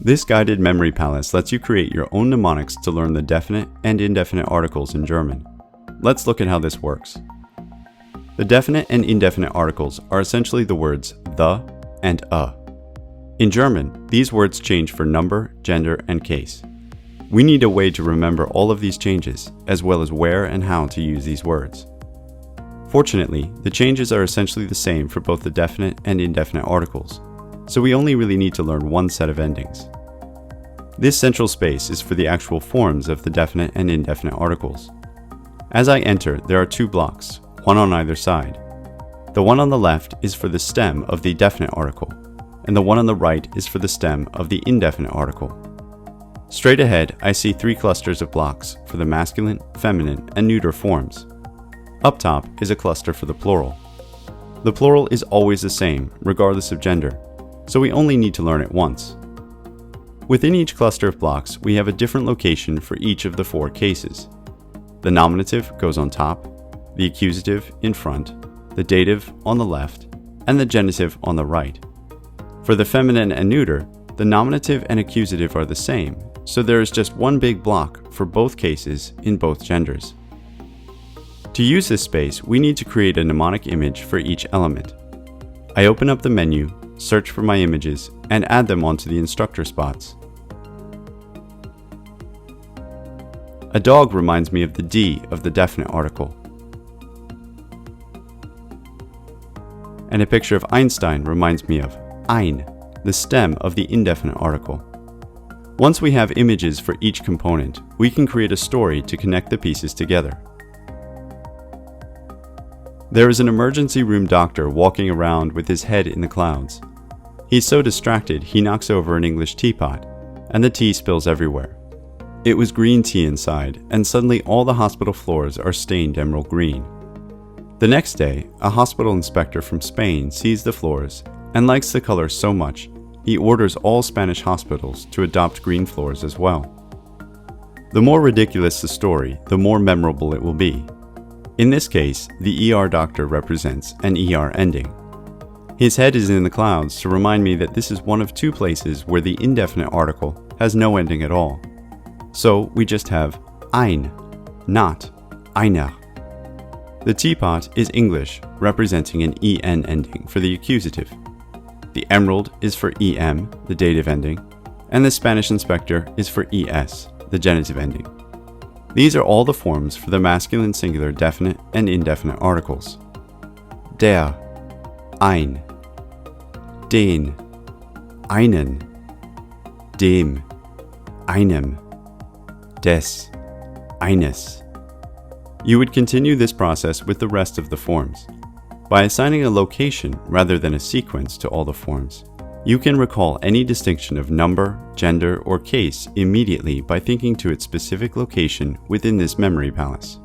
This guided memory palace lets you create your own mnemonics to learn the definite and indefinite articles in German. Let's look at how this works. The definite and indefinite articles are essentially the words the and a. In German, these words change for number, gender, and case. We need a way to remember all of these changes, as well as where and how to use these words. Fortunately, the changes are essentially the same for both the definite and indefinite articles, so we only really need to learn one set of endings. This central space is for the actual forms of the definite and indefinite articles. As I enter, there are two blocks, one on either side. The one on the left is for the stem of the definite article, and the one on the right is for the stem of the indefinite article. Straight ahead, I see three clusters of blocks for the masculine, feminine, and neuter forms. Up top is a cluster for the plural. The plural is always the same, regardless of gender, so we only need to learn it once. Within each cluster of blocks, we have a different location for each of the four cases. The nominative goes on top, the accusative in front, the dative on the left, and the genitive on the right. For the feminine and neuter, the nominative and accusative are the same, so there is just one big block for both cases in both genders. To use this space, we need to create a mnemonic image for each element. I open up the menu, search for my images, and add them onto the instructor spots. A dog reminds me of the D of the definite article. And a picture of Einstein reminds me of ein, the stem of the indefinite article. Once we have images for each component, we can create a story to connect the pieces together. There is an emergency room doctor walking around with his head in the clouds. He's so distracted he knocks over an English teapot, and the tea spills everywhere. It was green tea inside, and suddenly all the hospital floors are stained emerald green. The next day, a hospital inspector from Spain sees the floors and likes the color so much, he orders all Spanish hospitals to adopt green floors as well. The more ridiculous the story, the more memorable it will be. In this case, the ER doctor represents an ER ending. His head is in the clouds to remind me that this is one of two places where the indefinite article has no ending at all. So we just have ein, not einer. The teapot is English, representing an EN ending for the accusative. The emerald is for EM, the dative ending, and the Spanish inspector is for ES, the genitive ending. These are all the forms for the masculine singular definite and indefinite articles. Der, ein, den, einen, dem, einem, des, eines. You would continue this process with the rest of the forms. By assigning a location rather than a sequence to all the forms, you can recall any distinction of number, gender, or case immediately by thinking to its specific location within this memory palace.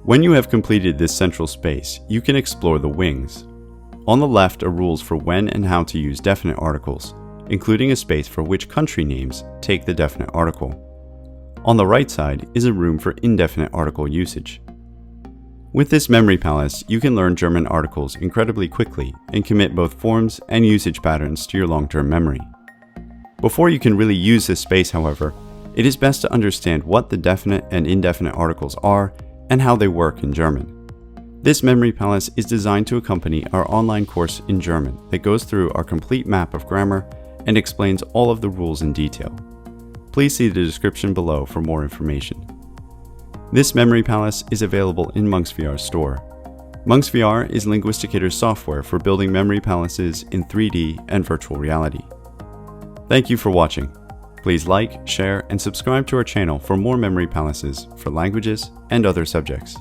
When you have completed this central space, you can explore the wings. On the left are rules for when and how to use definite articles, including a space for which country names take the definite article. On the right side is a room for indefinite article usage. With this memory palace, you can learn German articles incredibly quickly and commit both forms and usage patterns to your long-term memory. Before you can really use this space, however, it is best to understand what the definite and indefinite articles are and how they work in German. This memory palace is designed to accompany our online course in German that goes through our complete map of grammar and explains all of the rules in detail. Please see the description below for more information. This memory palace is available in Munx VR's store. Munx VR is Linguisticator's software for building memory palaces in 3D and virtual reality. Thank you for watching. Please like, share, and subscribe to our channel for more memory palaces for languages and other subjects.